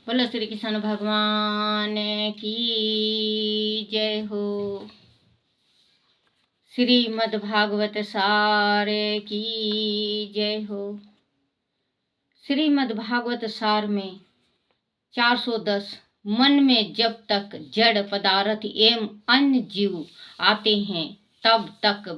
बोलो श्री कृष्ण भगवान की जय हो। श्रीमद् भागवत सार की जय हो। श्रीमद् भागवत सार में 410 मन में जब तक जड़ पदार्थ एवं अन्य जीव आते हैं तब तक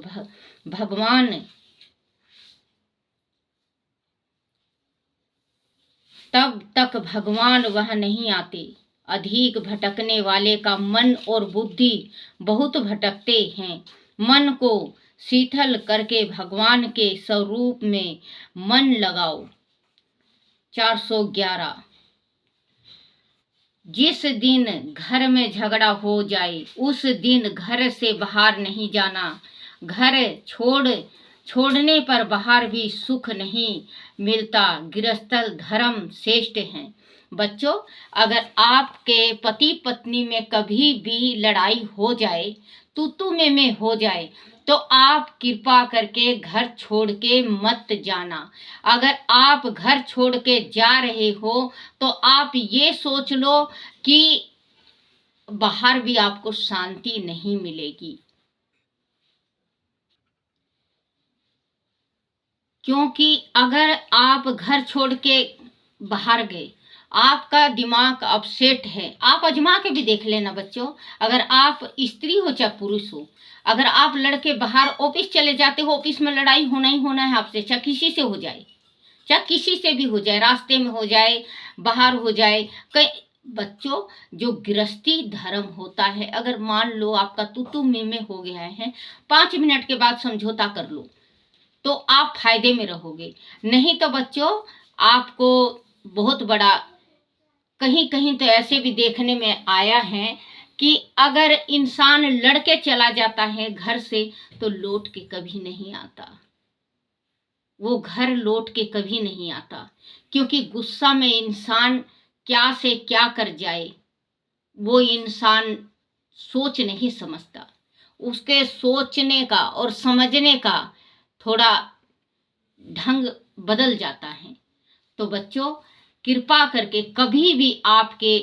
भगवान वह नहीं आते। अधिक भटकने वाले का मन और बुद्धि बहुत भटकते हैं। मन को शीतल करके भगवान के स्वरूप में मन लगाओ। 411 जिस दिन घर में झगड़ा हो जाए उस दिन घर से बाहर नहीं जाना। घर छोड़ने पर बाहर भी सुख नहीं मिलता। गृहस्थ धर्म श्रेष्ठ है। बच्चों, अगर आपके पति पत्नी में कभी भी लड़ाई हो जाए, तू में हो जाए, तो आप कृपा करके घर छोड़ के मत जाना। अगर आप घर छोड़ के जा रहे हो तो आप ये सोच लो कि बाहर भी आपको शांति नहीं मिलेगी, क्योंकि अगर आप घर छोड़ के बाहर गए, आपका दिमाग अपसेट है। आप आजमा के भी देख लेना बच्चों। अगर आप स्त्री हो चाहे पुरुष हो, अगर आप लड़के बाहर ऑफिस चले जाते हो, ऑफिस में लड़ाई होना ही होना है आपसे, चाहे किसी से हो जाए, चाहे किसी से भी हो जाए, रास्ते में हो जाए, बाहर हो जाए। कई बच्चों, जो गृहस्थी धर्म होता है, अगर मान लो आपका तू में हो गया है, 5 मिनट के बाद समझौता कर लो तो आप फायदे में रहोगे। नहीं तो बच्चों, आपको बहुत बड़ा, कहीं कहीं तो ऐसे भी देखने में आया है कि अगर इंसान लड़के चला जाता है घर से तो लौट के कभी नहीं आता। वो घर लौट के कभी नहीं आता, क्योंकि गुस्सा में इंसान क्या से क्या कर जाए वो इंसान सोच नहीं समझता। उसके सोचने का और समझने का थोड़ा ढंग बदल जाता है। तो बच्चों, कृपा करके कभी भी आपके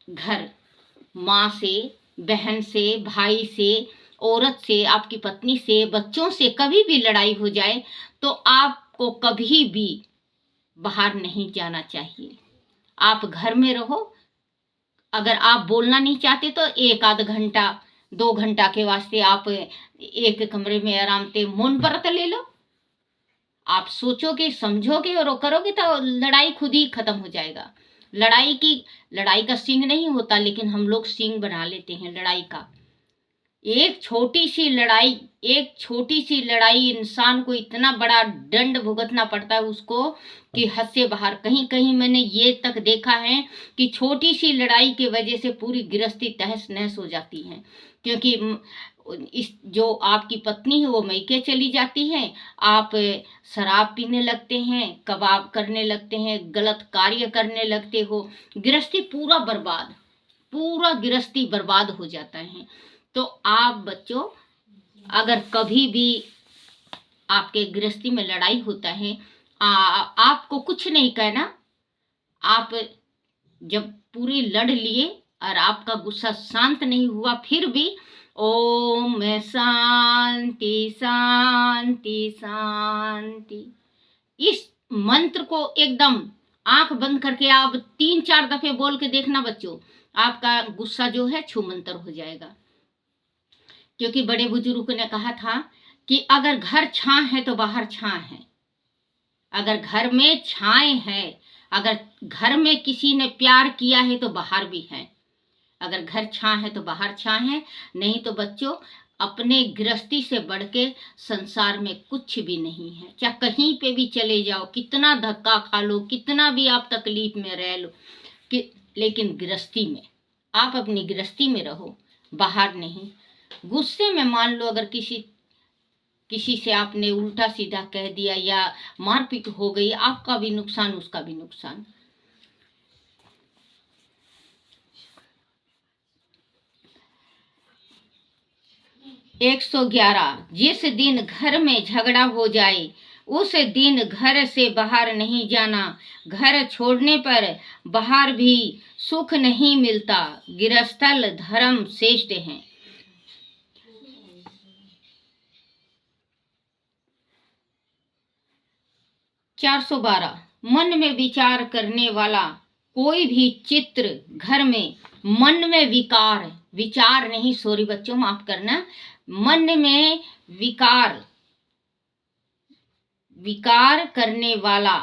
घर माँ से, बहन से, भाई से, औरत से, आपकी पत्नी से, बच्चों से कभी भी लड़ाई हो जाए तो आपको कभी भी बाहर नहीं जाना चाहिए। आप घर में रहो। अगर आप बोलना नहीं चाहते तो 1 आध घंटा 2 घंटा के वास्ते आप एक कमरे में आराम से मौन व्रत ले लो। आप सोचोगे, समझोगे और करोगे तो लड़ाई खुद ही खत्म हो जाएगा। लड़ाई का सींग नहीं होता, लेकिन हम लोग सींग बना लेते हैं लड़ाई का। एक छोटी सी लड़ाई इंसान को इतना बड़ा दंड भुगतना पड़ता है उसको कि हद से बाहर। कहीं कहीं मैंने ये तक देखा है कि छोटी सी लड़ाई की वजह से पूरी गृहस्थी तहस नहस हो जाती है, क्योंकि जो आपकी पत्नी है वो मैके चली जाती है, आप शराब पीने लगते हैं, कबाब करने लगते हैं, गलत कार्य करने लगते हो, गृहस्थी पूरा गृहस्थी बर्बाद हो जाता है। तो आप बच्चों, अगर कभी भी आपके गृहस्थी में लड़ाई होता है, आपको कुछ नहीं कहना। आप जब पूरी लड़ लिए और आपका गुस्सा शांत नहीं हुआ, फिर भी ओम शांति शांति शांति, इस मंत्र को एकदम आंख बंद करके आप 3-4 दफे बोल के देखना बच्चों, आपका गुस्सा जो है छूमंतर हो जाएगा। क्योंकि बड़े बुजुर्ग ने कहा था कि अगर घर छां है तो बाहर छां है। अगर घर में छाएं है, अगर घर में किसी ने प्यार किया है तो बाहर भी है। अगर घर छां है तो बाहर छां है। नहीं तो बच्चों, अपने गृहस्थी से बढ़ के संसार में कुछ भी नहीं है। चाहे कहीं पे भी चले जाओ, कितना धक्का खा लो, कितना भी आप तकलीफ में रह लो, लेकिन गृहस्थी में, आप अपनी गृहस्थी में रहो, बाहर नहीं। गुस्से में मान लो अगर किसी से आपने उल्टा सीधा कह दिया या मारपीट हो गई, आपका भी नुकसान, उसका भी नुकसान। एक 111 जिस दिन घर में झगड़ा हो जाए उस दिन घर से बाहर नहीं जाना, घर छोड़ने पर बाहर भी सुख नहीं मिलता, गृहस्थल धर्म श्रेष्ठ है। 412 मन में विचार करने वाला कोई भी चित्र घर में, मन में विचार नहीं, सॉरी बच्चों माफ करना, मन में विकार करने वाला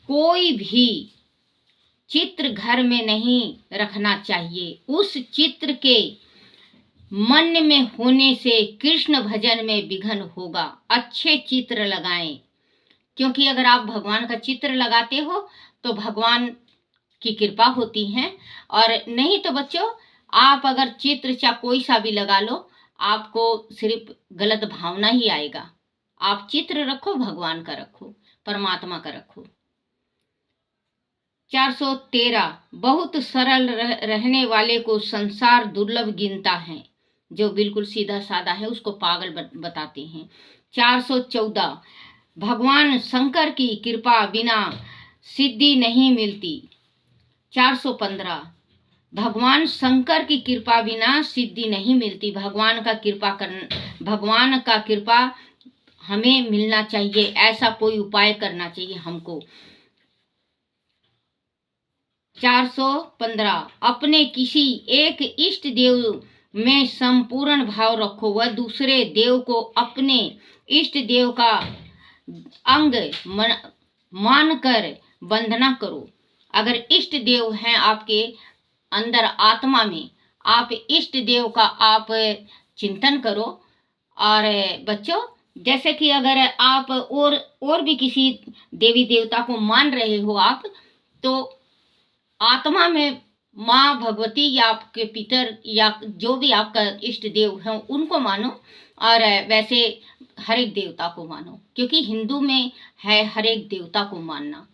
कोई भी चित्र घर में नहीं रखना चाहिए। उस चित्र के मन में होने से कृष्ण भजन में विघ्न होगा। अच्छे चित्र लगाएं, क्योंकि अगर आप भगवान का चित्र लगाते हो तो भगवान की कृपा होती है, और नहीं तो बच्चों आप अगर चित्र चाहे कोई सा भी लगा लो, आपको सिर्फ गलत भावना ही आएगा। आप चित्र रखो, भगवान का रखो, परमात्मा का रखो। 413 बहुत सरल रहने वाले को संसार दुर्लभ गिनता है। जो बिल्कुल सीधा साधा है उसको पागल बताते हैं। 414 भगवान शंकर की कृपा बिना सिद्धि नहीं मिलती। 415 भगवान शंकर की कृपा बिना सिद्धि नहीं मिलती। भगवान का कृपा हमें मिलना चाहिए, ऐसा कोई उपाय करना चाहिए हमको। 415 अपने किसी एक इष्ट देव में संपूर्ण भाव रखो, वह दूसरे देव को अपने इष्ट देव का अंग मानकर वंदना करो। अगर इष्ट देव हैं आपके अंदर आत्मा में, आप इष्ट देव का आप चिंतन करो। और बच्चों जैसे कि अगर आप और भी किसी देवी देवता को मान रहे हो आप, तो आत्मा में माँ भगवती या आपके पितर या जो भी आपका इष्ट देव है उनको मानो, और वैसे हर एक देवता को मानो, क्योंकि हिंदू में है हर एक देवता को मानना।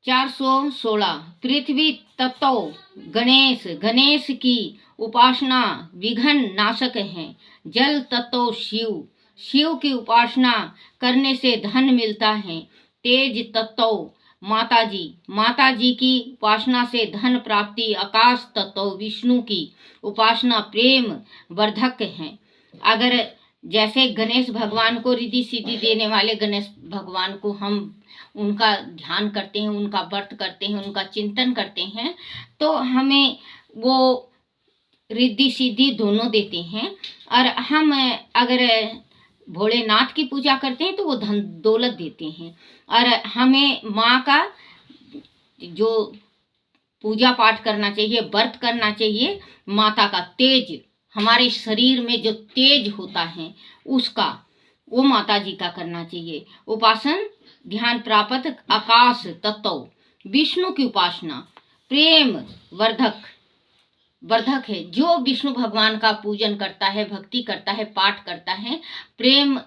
416 पृथ्वी तत्व गणेश की उपासना विघ्न नाशक है। जल तत्व शिव की उपासना करने से धन मिलता है। तेज तत्व माता जी की उपासना से धन प्राप्ति। आकाश तत्व विष्णु की उपासना प्रेम वर्धक है। अगर जैसे गणेश भगवान को रिद्धि सिद्धि देने वाले गणेश भगवान को हम उनका ध्यान करते हैं, उनका व्रत करते हैं, उनका चिंतन करते हैं, तो हमें वो रिद्धि सिद्धि दोनों देते हैं। और हम अगर भोलेनाथ की पूजा करते हैं तो वो धन दौलत देते हैं। और हमें माँ का जो पूजा पाठ करना चाहिए, व्रत करना चाहिए, माता का तेज, हमारे शरीर में जो तेज होता है उसका, वो माता जी का करना चाहिए। उपासन ध्यान प्राप्त। आकाश तत्व विष्णु की उपासना प्रेम वर्धक है। जो विष्णु भगवान का पूजन करता है, भक्ति करता है, पाठ करता है, प्रेम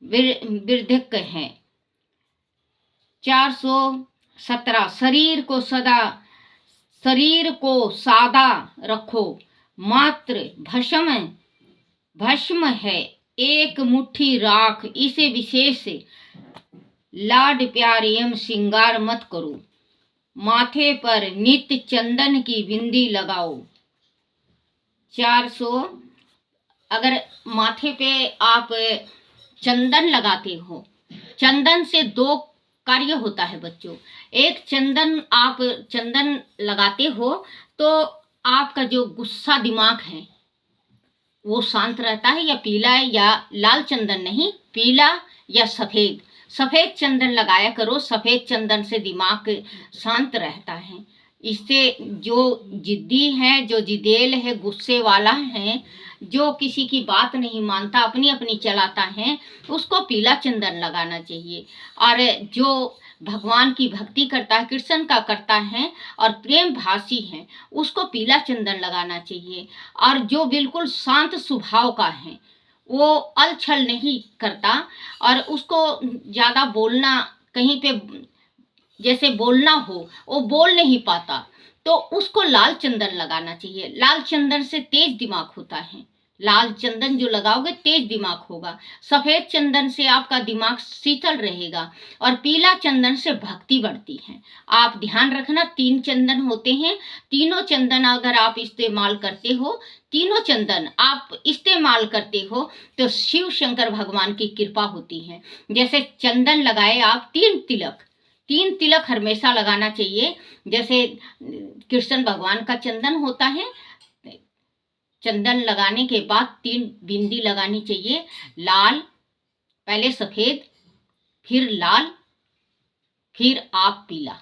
वर्धक है। 417 शरीर को सादा रखो, मात्र भस्म है एक मुट्ठी राख, इसे विशेष लाड प्यार एवं श्रृंगार मत करो। माथे पर नित्य चंदन की बिंदी लगाओ। 400 अगर माथे पे आप चंदन लगाते हो, चंदन से दो कार्य होता है बच्चों। एक, चंदन लगाते हो तो आपका जो गुस्सा दिमाग है वो शांत रहता है। या पीला या लाल चंदन नहीं, पीला या सफेद चंदन लगाया करो। सफेद चंदन से दिमाग शांत रहता है। इससे जो जिद्दी है, जो जिदेल है, गुस्से वाला है, जो किसी की बात नहीं मानता, अपनी चलाता है, उसको पीला चंदन लगाना चाहिए। और जो भगवान की भक्ति करता है, कृष्ण का करता है और प्रेम भासी है, उसको पीला चंदन लगाना चाहिए। और जो बिल्कुल शांत स्वभाव का है, वो अलछल नहीं करता और उसको ज़्यादा बोलना, कहीं पे जैसे बोलना हो वो बोल नहीं पाता, तो उसको लाल चंदन लगाना चाहिए। लाल चंदन से तेज दिमाग होता है। लाल चंदन जो लगाओगे तेज दिमाग होगा। सफेद चंदन से आपका दिमाग शीतल रहेगा और पीला चंदन से भक्ति बढ़ती है। आप ध्यान रखना, 3 चंदन होते हैं। तीनों चंदन अगर आप इस्तेमाल करते हो, तीनों चंदन आप इस्तेमाल करते हो तो शिव शंकर भगवान की कृपा होती है। जैसे चंदन लगाए आप 3 तिलक हमेशा लगाना चाहिए। जैसे कृष्ण भगवान का चंदन होता है, चंदन लगाने के बाद 3 बिंदी लगानी चाहिए। लाल, पहले सफेद, फिर लाल, फिर आप पीला।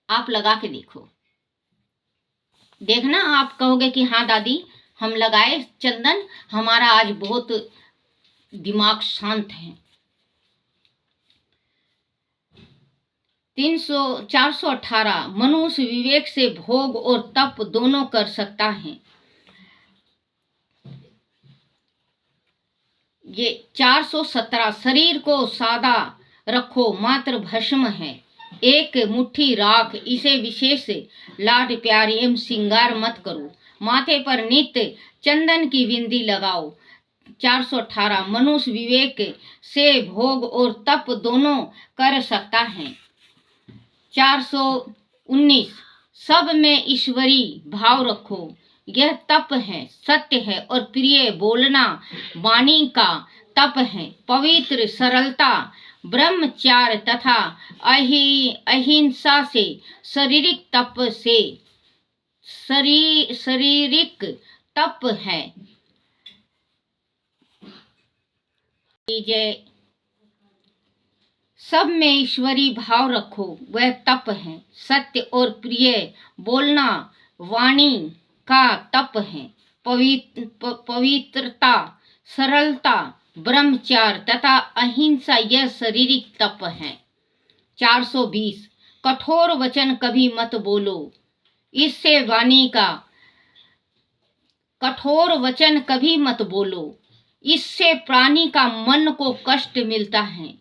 आप लगा के देखो, देखना आप कहोगे कि हाँ दादी हम लगाए चंदन, हमारा आज बहुत दिमाग शांत है। 418 मनुष्य विवेक से भोग और तप दोनों कर सकता है। ये 417 शरीर को सादा रखो, मात्र भस्म है एक मुट्ठी राख, इसे विशेष लाड प्यार एवं श्रृंगार मत करो, माथे पर नित्य चंदन की बिंदी लगाओ। 418 मनुष्य विवेक से भोग और तप दोनों कर सकता है। 419 सब में ईश्वरी भाव रखो, यह तप है, सत्य है और प्रिय बोलना वाणी का तप है। पवित्र सरलता ब्रह्मचार्य तथा अहिंसा से शारीरिक तप से शारीरिक तप है। जय सब में ईश्वरी भाव रखो, वह तप है, सत्य और प्रिय बोलना वाणी का तप है। पवित्रता सरलता ब्रह्मचार्य तथा अहिंसा यह शारीरिक तप है। 420 कठोर वचन कभी मत बोलो, इससे वाणी का कठोर वचन कभी मत बोलो, इससे प्राणी का मन को कष्ट मिलता है।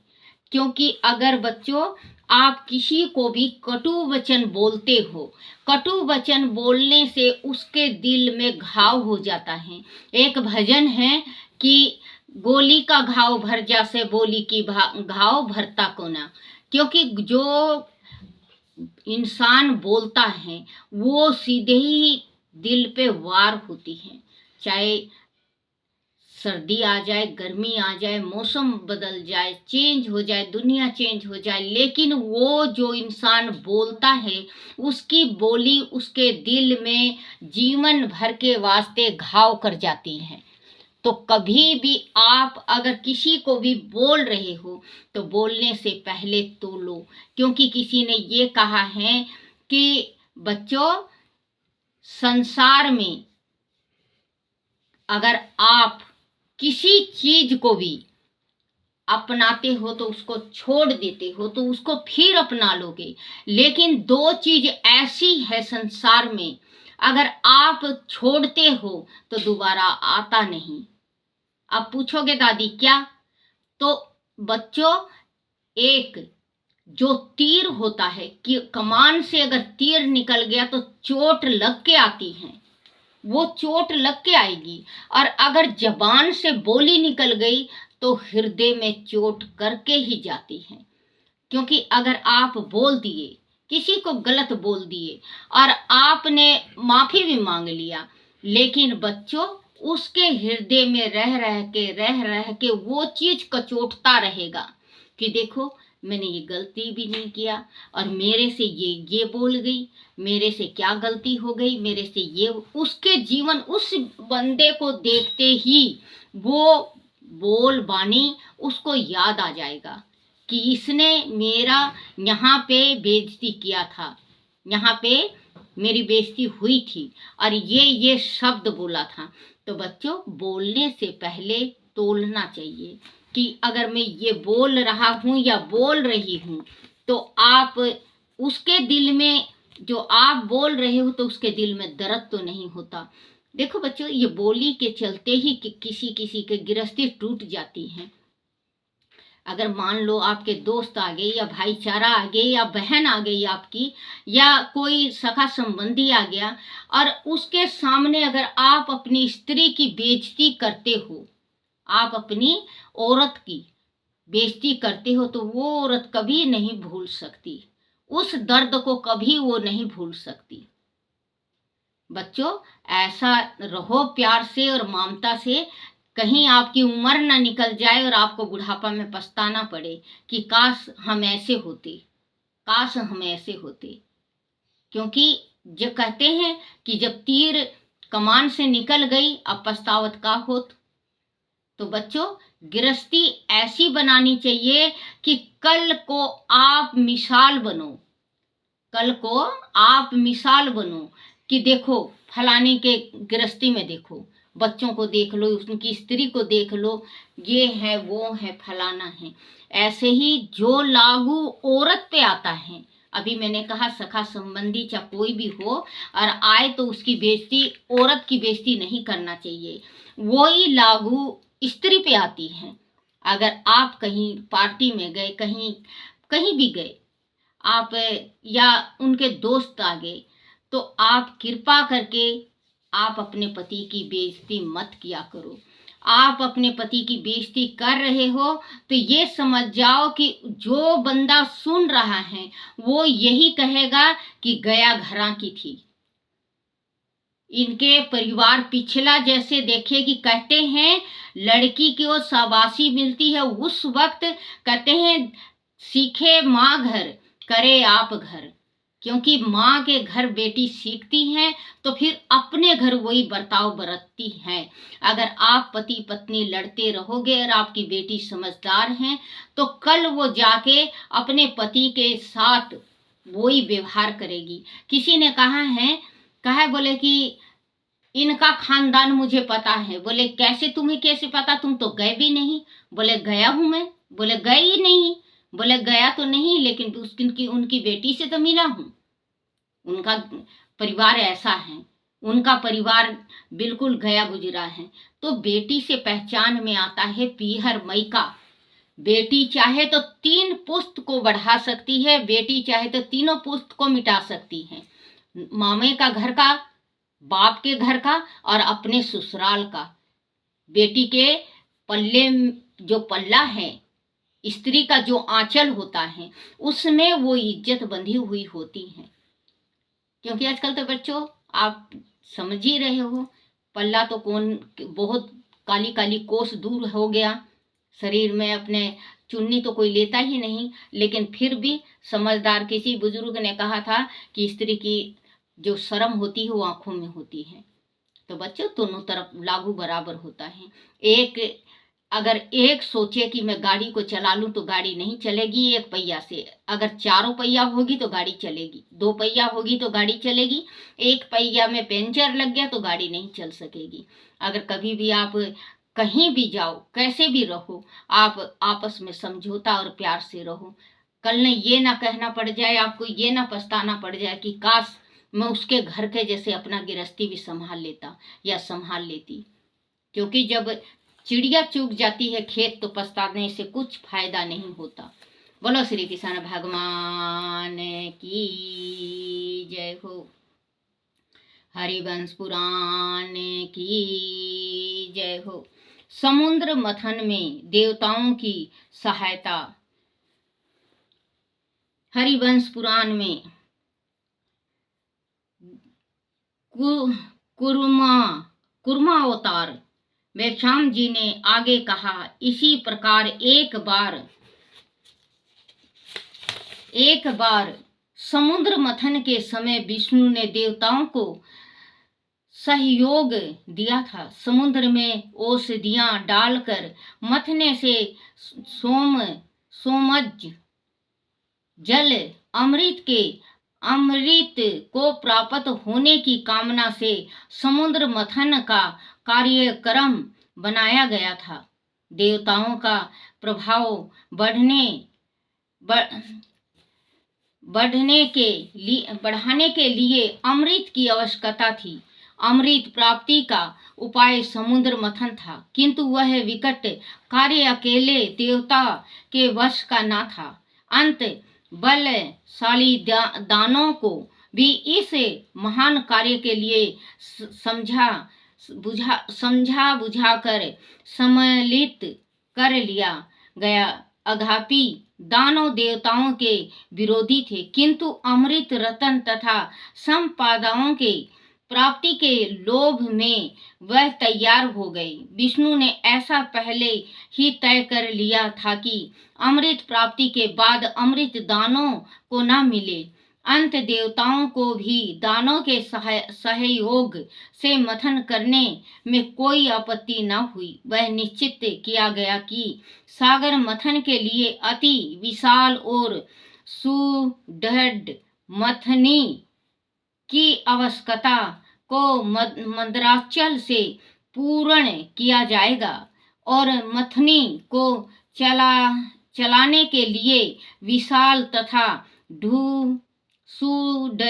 क्योंकि अगर बच्चों आप किसी को भी कटु वचन बोलते हो, कटु वचन बोलने से उसके दिल में घाव हो जाता है। एक भजन है कि गोली का घाव भर जासे बोली की घाव भरता को ना। क्योंकि जो इंसान बोलता है वो सीधे ही दिल पे वार होती है। चाहे सर्दी आ जाए, गर्मी आ जाए, मौसम बदल जाए, चेंज हो जाए, दुनिया चेंज हो जाए, लेकिन वो जो इंसान बोलता है उसकी बोली उसके दिल में जीवन भर के वास्ते घाव कर जाती है। तो कभी भी आप अगर किसी को भी बोल रहे हो तो बोलने से पहले तोलो। क्योंकि किसी ने ये कहा है कि बच्चों संसार में अगर आप किसी चीज को भी अपनाते हो तो उसको छोड़ देते हो तो उसको फिर अपना लोगे, लेकिन 2 चीज ऐसी है संसार में, अगर आप छोड़ते हो तो दोबारा आता नहीं। आप पूछोगे दादी क्या? तो बच्चों एक जो तीर होता है कि कमान से अगर तीर निकल गया तो चोट लग के आती है, वो चोट लग के आएगी। और अगर जबान से बोली निकल गई तो हृदय में चोट करके ही जाती है। क्योंकि अगर आप बोल दिए, किसी को गलत बोल दिए और आपने माफी भी मांग लिया, लेकिन बच्चों उसके हृदय में रह रह के वो चीज कचोटता रहेगा कि देखो मैंने ये गलती भी नहीं किया और मेरे से ये बोल गई, मेरे से क्या गलती हो गई, मेरे से ये। उसके जीवन उस बंदे को देखते ही वो बोल बानी उसको याद आ जाएगा कि इसने मेरा यहाँ पे बेइज्जती किया था, यहाँ पे मेरी बेइज्जती हुई थी और ये शब्द बोला था। तो बच्चों बोलने से पहले तोलना चाहिए कि अगर मैं ये बोल रहा हूँ या बोल रही हूँ तो आप उसके दिल में, जो आप बोल रहे हो तो उसके दिल में दर्द तो नहीं होता। देखो बच्चों ये बोली के चलते ही किसी के गृहस्थी टूट जाती है। अगर मान लो आपके दोस्त आ गए या भाईचारा आ गए या बहन आ गई आपकी या कोई सखा संबंधी आ गया और उसके सामने अगर आप अपनी स्त्री की बेइज्जती करते हो, आप अपनी औरत की बेइज्जती करते हो, तो वो औरत कभी नहीं भूल सकती, उस दर्द को कभी वो नहीं भूल सकती। बच्चों, ऐसा रहो प्यार से और ममता से, कहीं आपकी उम्र ना निकल जाए और आपको बुढ़ापा में पछताना पड़े कि काश हम ऐसे होते, काश हम ऐसे होते। क्योंकि जो कहते हैं कि जब तीर कमान से निकल गई अब पछतावत का होत। तो बच्चों, गृहस्थी ऐसी बनानी चाहिए कि कल को आप मिसाल बनो, कल को आप मिसाल बनो कि देखो फलाने के गृहस्थी में देखो, बच्चों को देख लो, उनकी स्त्री को देख लो, ये है वो है फलाना है। ऐसे ही जो लागू औरत पे आता है, अभी मैंने कहा सखा संबंधी चाहे कोई भी हो और आए तो उसकी बेइज्जती, औरत की बेइज्जती नहीं करना चाहिए, वही लागू स्त्री पे आती है। अगर आप कहीं पार्टी में गए, कहीं कहीं भी गए आप या उनके दोस्त आ गए, तो आप कृपा करके आप अपने पति की बेइज्जती मत किया करो। आप अपने पति की बेइज्जती कर रहे हो तो ये समझ जाओ कि जो बंदा सुन रहा है वो यही कहेगा कि गया घरा की थी। इनके परिवार पिछला जैसे देखे कि कहते हैं लड़की को शाबाशी मिलती है उस वक्त, कहते हैं सीखे माँ घर करे आप घर, क्योंकि माँ के घर बेटी सीखती है तो फिर अपने घर वही बर्ताव बरतती है। अगर आप पति पत्नी लड़ते रहोगे और आपकी बेटी समझदार है तो कल वो जाके अपने पति के साथ वही व्यवहार करेगी। किसी ने कहा बोले कि इनका खानदान मुझे पता है। बोले कैसे, तुम्हें कैसे पता, तुम तो गए भी नहीं। बोले गया हूं मैं। बोले गए ही नहीं। बोले गया तो नहीं लेकिन उनकी बेटी से तो मिला हूं। उनका परिवार ऐसा है, उनका परिवार बिल्कुल गया गुजरा है। तो बेटी से पहचान में आता है पीहर मई का। बेटी चाहे तो 3 पुश्त को बढ़ा सकती है, बेटी चाहे तो तीनों पुश्त को मिटा सकती है। मामे का घर का, बाप के घर का और अपने ससुराल का। बेटी के पल्ले जो पल्ला है, स्त्री का जो आंचल होता है, उसमें वो इज्जत बंधी हुई होती है। क्योंकि आजकल तो बच्चों आप समझ ही रहे हो, पल्ला तो कौन बहुत काली काली कोस दूर हो गया शरीर में, अपने चुन्नी तो कोई लेता ही नहीं। लेकिन फिर भी समझदार किसी बुजुर्ग ने कहा था कि स्त्री की जो शर्म होती है वो आंखों में होती है। तो बच्चों दोनों तरफ लागू बराबर होता है। अगर एक सोचे कि मैं गाड़ी को चला लूं तो गाड़ी नहीं चलेगी एक पहिया से। अगर 4 पहिया होगी तो गाड़ी चलेगी, 2 पहिया होगी तो गाड़ी चलेगी, 1 पहिया में पंचर लग गया तो गाड़ी नहीं चल सकेगी। अगर कभी भी आप कहीं भी जाओ, कैसे भी रहो, आप आपस में समझौता और प्यार से रहो। कल ने ये ना कहना पड़ जाए, आपको ये ना पछताना पड़ जाए कि काश मैं उसके घर के जैसे अपना गृहस्थी भी संभाल लेता या संभाल लेती। क्योंकि जब चिड़िया चूक जाती है खेत तो पछताने से कुछ फायदा नहीं होता। बोलो श्री कृष्ण भगवान की जय हो। हरिवंश पुराण की जय हो। समुद्र मथन में देवताओं की सहायता। हरिवंश पुराण में कुर्मा अवतार मेघश्याम जी ने आगे कहा, इसी प्रकार एक बार समुद्र मथन के समय विष्णु ने देवताओं को सहयोग दिया था। समुद्र में औषधियां डालकर मथने से सोमज जल अमृत को प्राप्त होने की कामना से समुद्र मथन का कार्यक्रम बनाया गया था। देवताओं का प्रभाव बढ़ाने के लिए अमृत की आवश्यकता थी अमृत प्राप्ति का उपाय समुद्र मंथन था, किंतु वह विकट कार्य अकेले देवता के वश का न था। अंत बलशाली दानों को भी इस महान कार्य के लिए समझा बुझाकर सम्मिलित कर लिया गया। अगापी दानव देवताओं के विरोधी थे, किंतु अमृत रतन तथा संपदाओं के प्राप्ति के लोभ में वह तैयार हो गए। विष्णु ने ऐसा पहले ही तय कर लिया था कि अमृत प्राप्ति के बाद अमृत दानों को न मिले। अंत देवताओं को भी दानों के सहयोग से मंथन करने में कोई आपत्ति न हुई। वह निश्चित किया गया कि सागर मंथन के लिए अति विशाल और सुदृढ़ मंथनी की आवश्यकता को मंदराचल से पूर्ण किया जाएगा और मंथनी को चलाने के लिए विशाल तथा शुद्ध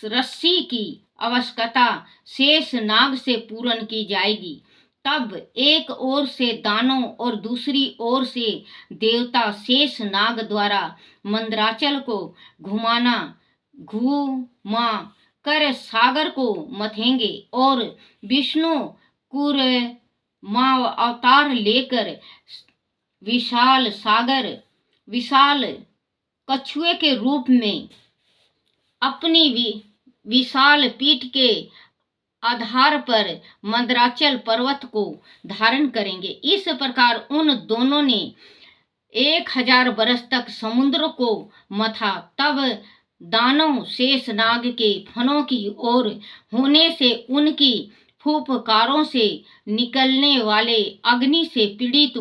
रस्सी की आवश्यकता शेष नाग से पूर्ण की जाएगी। तब एक ओर से दानव और दूसरी ओर से देवता शेष नाग द्वारा मंदराचल को घुमा कर सागर को मथेंगे और विष्णु कूर्मा अवतार लेकर विशाल कछुए के रूप में अपनी विशाल पीठ के आधार पर मंदराचल पर्वत को धारण करेंगे। इस प्रकार उन दोनों ने 1000 बरस तक समुद्र को मथा। तब दानव शेषनाग के फनों की ओर होने से उनकी फुफकारों से निकलने वाले अग्नि से पीड़ित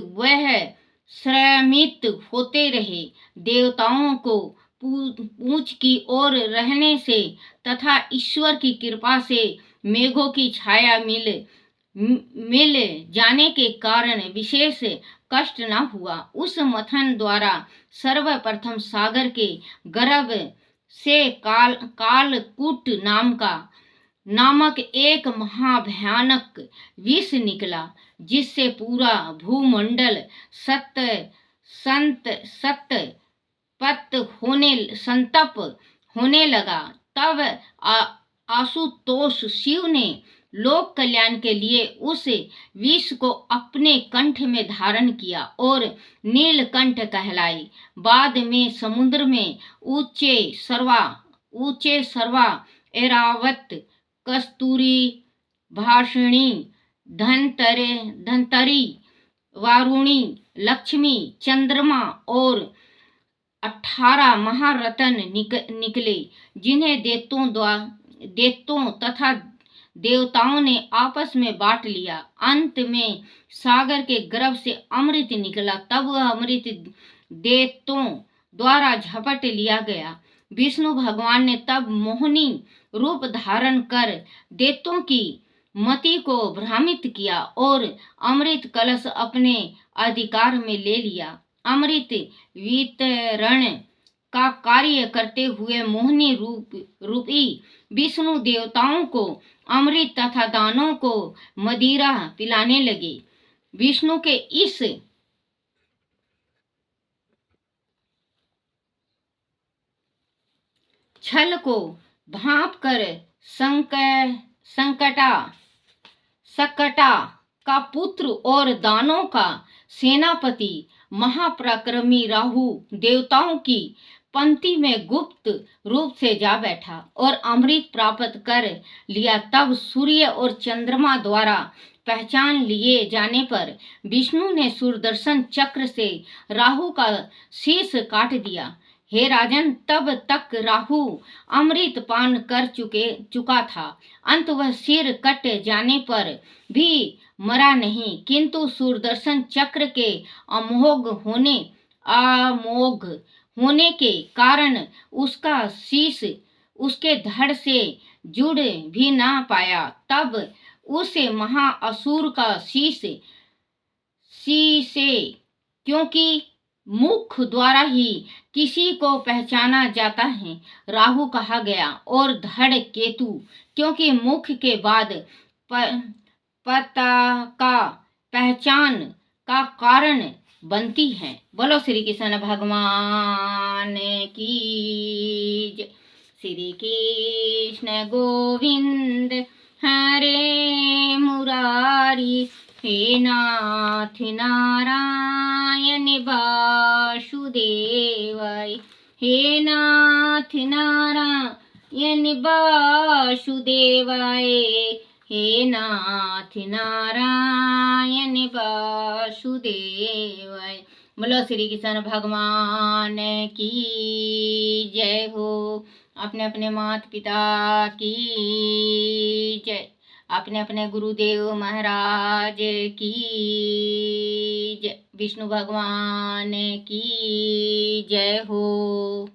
वह श्रमित होते रहे। देवताओं को पूंछ की ओर रहने से तथा ईश्वर की कृपा से मेघों की छाया मिल जाने के कारण विशेष कष्ट न हुआ। उस मंथन द्वारा सर्वप्रथम सागर के गर्भ से कालकूट नामक एक महाभयानक विष निकला, जिससे पूरा भूमंडल संतप्त होने लगा। तब आशुतोष शिव ने लोक कल्याण के लिए उस विष को अपने कंठ में धारण किया और नीलकंठ कहलाए। बाद में समुद्र में ऊंचे सर्वा ऐरावत, कस्तूरी, भाषिणी, धनतरी, वारुणी, लक्ष्मी, चंद्रमा और 18 महारत्न निकले, जिन्हें दैत्यों तथा देवताओं ने आपस में बांट लिया। अंत में सागर के गर्भ से अमृत निकला। तब वह अमृत दैत्यों द्वारा झपट लिया गया। विष्णु भगवान ने तब मोहिनी रूप धारण कर दैत्यों की मति को भ्रमित किया और अमृत कलश अपने अधिकार में ले लिया। अमृत वितरण का कार्य करते हुए मोहिनी रूपी विष्णु देवताओं को अमृत तथा दानों को मदिरा पिलाने लगे। विष्णु के इस छल को भांप कर सकटा का पुत्र और दानों का सेनापति महापराक्रमी राहु देवताओं की पंक्ति में गुप्त रूप से जा बैठा और अमृत प्राप्त कर लिया। तब सूर्य और चंद्रमा द्वारा पहचान लिए जाने पर विष्णु ने सुदर्शन चक्र से राहु का शीश काट दिया। हे राजन, तब तक राहु अमृत पान कर चुका था। अंत वह सिर कट जाने पर भी मरा नहीं, किंतु सुदर्शन चक्र के अमोघ होने के कारण उसका शीश उसके धड़ से जुड़ भी ना पाया। तब उस महाअसुर का शीश क्योंकि मुख द्वारा ही किसी को पहचाना जाता है, राहु कहा गया, और धड़ केतु, क्योंकि मुख के बाद पता का पहचान का कारण बनती है। बोलो श्री कृष्ण भगवान की जय। श्री कृष्ण गोविंद हरे मुरारी, हे नाथ नारायण वासुदेवाय, हे नाथ नारायण वासुदेवाय, हे नाथ नारायण वासुदेवाय। बोलो श्री कृष्ण भगवान की जय हो। अपने अपने माता पिता की जय, अपने अपने गुरुदेव महाराज की जय, विष्णु भगवान की जय हो।